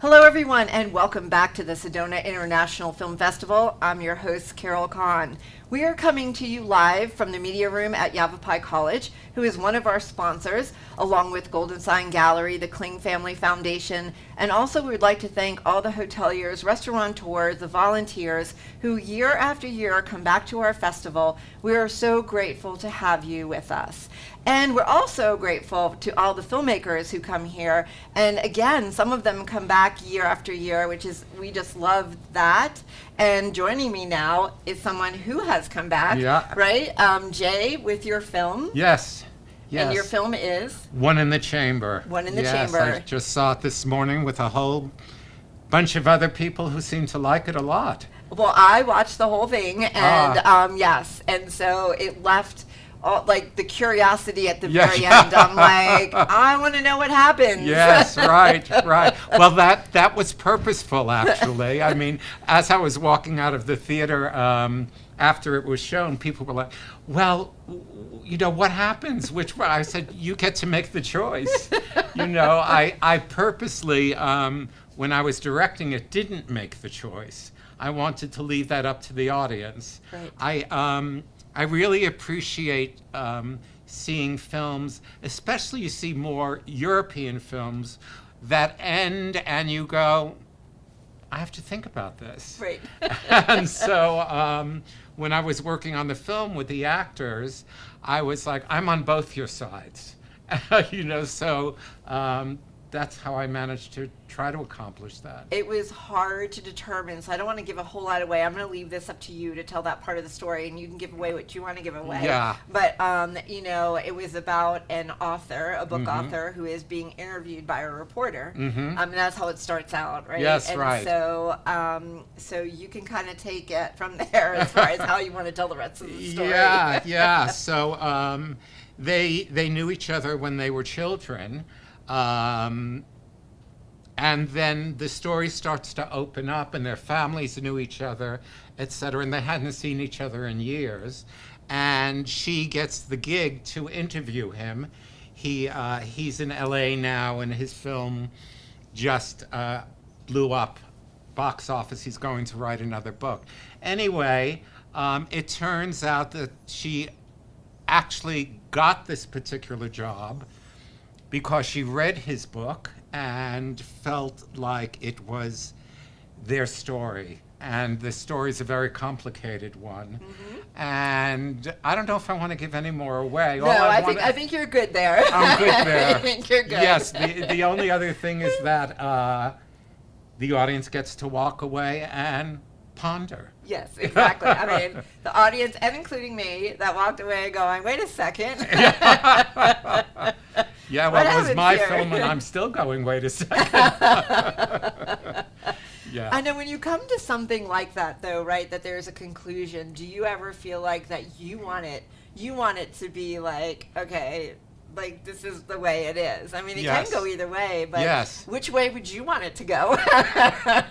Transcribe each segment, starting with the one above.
Hello, everyone, and welcome back to the Sedona International Film Festival. I'm your host, Carol Kahn. We are coming to you live from the media room at Yavapai College, who is one of our sponsors, along with Golden Sign Gallery, the Kling Family Foundation, and also we would like to thank all the hoteliers, restaurateurs, the volunteers who year after year come back to our festival. We are so grateful to have you with us. And we're also grateful to all the filmmakers who come here. And again, some of them come back year after year, we just love that. And joining me now is someone who has come back, right? Jay, with your film. Yes. And your film is? One in the Chamber. One in the Yes, Chamber. I just saw it this morning with a whole bunch of other people who seem to like it a lot. Well, I watched the whole thing, and yes. And so it left like the curiosity at the very end. I'm like, I want to know what happens. Yes, right. Well, that was purposeful, actually. I mean, as I was walking out of the theater after it was shown, people were like, well, you know, what happens? Which one? I said, you get to make the choice. You know, I purposely, when I was directing it, didn't make the choice. I wanted to leave that up to the audience. Right. I really appreciate seeing films, especially you see more European films that end and you go, I have to think about this. Right. And so when I was working on the film with the actors, I was like, I'm on both your sides. You know, so that's how I managed to try to accomplish that. It was hard to determine, so I don't want to give a whole lot away. I'm going to leave this up to you to tell that part of the story, and you can give away what you want to give away. Yeah. But, you know, it was about an author, a book author, who is being interviewed by a reporter. And that's how it starts out, right? Yes, and right. So you can kind of take it from there as far as how you want to tell the rest of the story. Yeah. So they knew each other when they were children. And then the story starts to open up, and their families knew each other, etc. And they hadn't seen each other in years. And she gets the gig to interview him. He's in LA now, and his film just blew up box office. He's going to write another book. Anyway, it turns out that she actually got this particular job because she read his book and felt like it was their story. And the story is a very complicated one. And I don't know if I want to give any more away. No, I think you're good there. I'm good there. I think you're good. Yes, the only other thing is that the audience gets to walk away and ponder. Yes, exactly. I mean, the audience, and including me, that walked away going, wait a second. Yeah, well, it was my here? film, and I'm still going, wait a second. Yeah. I know when you come to something like that, though, right, that there's a conclusion, do you ever feel like that you want it to be like, okay, like this is the way it is? I mean, it Yes. can go either way, but Yes. which way would you want it to go?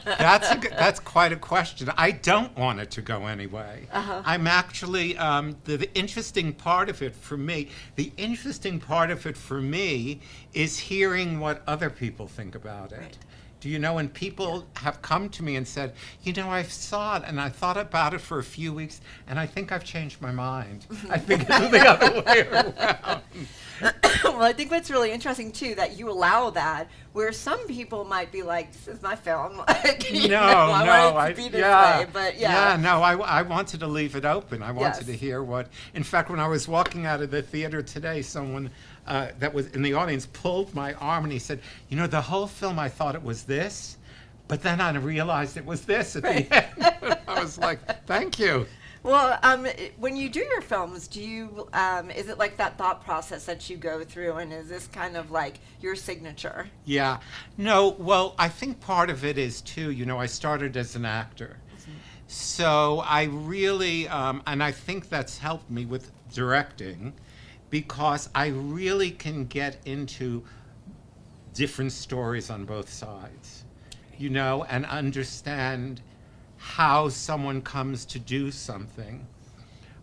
That's quite a question. I don't want it to go anyway. I'm actually the interesting part of it for me. The interesting part of it for me is hearing what other people think about it. Right. Do you know, when people have come to me and said, you know, I saw it and I thought about it for a few weeks and I think I've changed my mind. I think it's the other way around. Well, I think what's really interesting, too, that you allow that, where some people might be like, this is my film. Like, you know, I want it to be this way, but I wanted to leave it open. I wanted Yes. to hear what, in fact, when I was walking out of the theater today, someone that was in the audience pulled my arm and he said, you know, the whole film I thought it was this, but then I realized it was this at the end. I was like, thank you. Well, when you do your films, do you, is it like that thought process that you go through, and is this kind of like your signature? Yeah. No, well, I think part of it is, too, you know, I started as an actor. So I really, and I think that's helped me with directing, because I really can get into different stories on both sides, you know, and understand how someone comes to do something,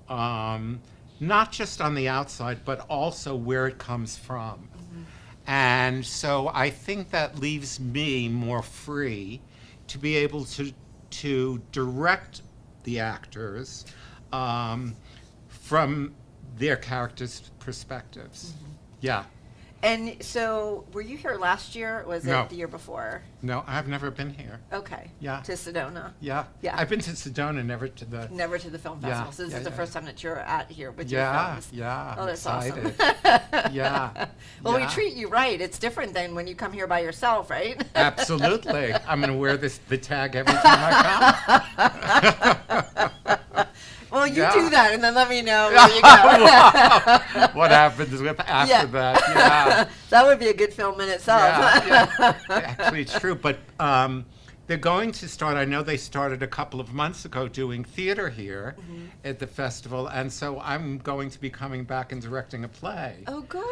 not just on the outside, but also where it comes from. And so I think that leaves me more free to be able to direct the actors from their characters' perspectives. Yeah. And so, were you here last year, or was No. it the year before? No, I've never been here. Okay. Yeah. To Sedona. Yeah. Yeah. I've been to Sedona, never to the. Never to the film Yeah, festival. So this yeah, is the yeah, first time that you're at here with your Yeah, films. yeah. Oh, I'm that's excited. awesome. Yeah. Well, we yeah. treat you right. It's different than when you come here by yourself, right? Absolutely. I'm going to wear the tag every time I come. Well, you Yeah. do that, and then let me know where you go. What happens with after Yeah. that? Yeah. That would be a good film in itself. Yeah. Actually, it's true. But they're going to start. I know they started a couple of months ago doing theater here at the festival, and so I'm going to be coming back and directing a play. Oh, good.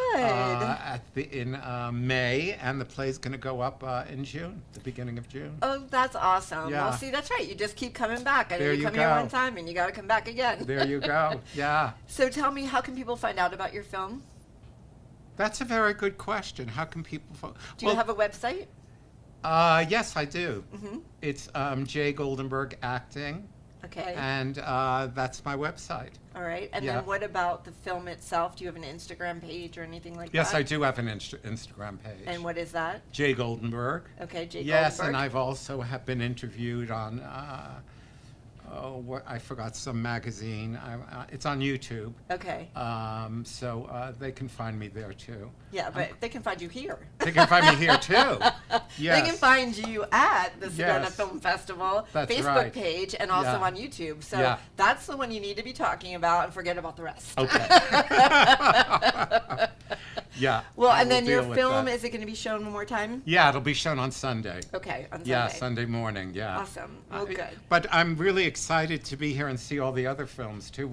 In May, and the play's going to go up in June, the beginning of June. Oh, that's awesome. Yeah. Well, see, that's right. You just keep coming back. I know There you you come here go. one time, and you got to come back again. There you go. Yeah. So tell me, how can people find out about your film? That's a very good question. How can people? Do you have a website? Yes, I do. Mm-hmm. It's Jay Goldenberg Acting, Okay. and that's my website. All right. And yeah. then what about the film itself? Do you have an Instagram page or anything like Yes, that? I do have an Instagram page. And what is that? Jay Goldenberg. Okay, Jay Yes, Goldenberg. and I've also have been interviewed on. I forgot some magazine. It's on YouTube. Okay. So they can find me there too. Yeah, but they can find you here. They can find me here too. Yes. They can find you at the Sedona Yes. Film Festival That's Facebook right. page and also Yeah. on YouTube. So Yeah. that's the one you need to be talking about and forget about the rest. Okay. Yeah. Well, I and will then your deal with film, that. is it going to be shown one more time? Yeah, it'll be shown on Sunday. Okay, on Sunday. Yeah, Sunday morning. Yeah. Awesome. Well, good. But I'm really excited to be here and see all the other films too.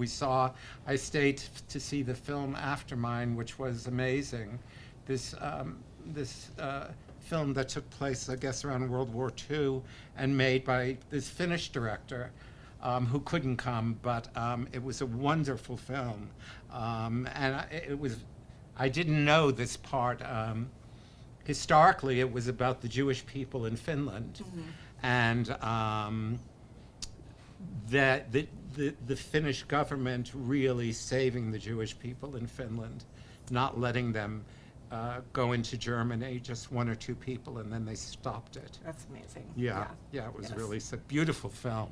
I stayed to see the film After Mine, which was amazing. This film that took place, I guess, around World War II, and made by this Finnish director who couldn't come, but it was a wonderful film, I didn't know this part. Historically, it was about the Jewish people in Finland, and that the Finnish government really saving the Jewish people in Finland, not letting them go into Germany, just one or two people, and then they stopped it. That's amazing. Yeah, it was Yes. really a beautiful film.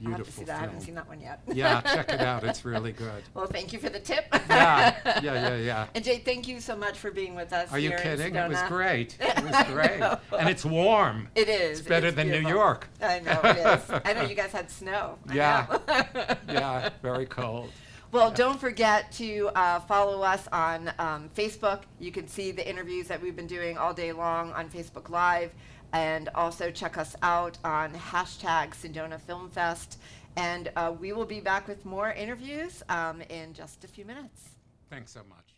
I'll have to see Beautiful that. I haven't film. seen that one yet. Yeah, check it out. It's really good. Well, thank you for the tip. Yeah. And Jay, thank you so much for being with us. Are you here in kidding? It was Sedona. great. It was great. And it's warm. It is. It's better than New beautiful. York. I know it is. I know you guys had snow. I Yeah. know. Yeah, very cold. Well, don't forget to follow us on Facebook. You can see the interviews that we've been doing all day long on Facebook Live. And also check us out on hashtag Sedona Film Fest. And we will be back with more interviews in just a few minutes. Thanks so much.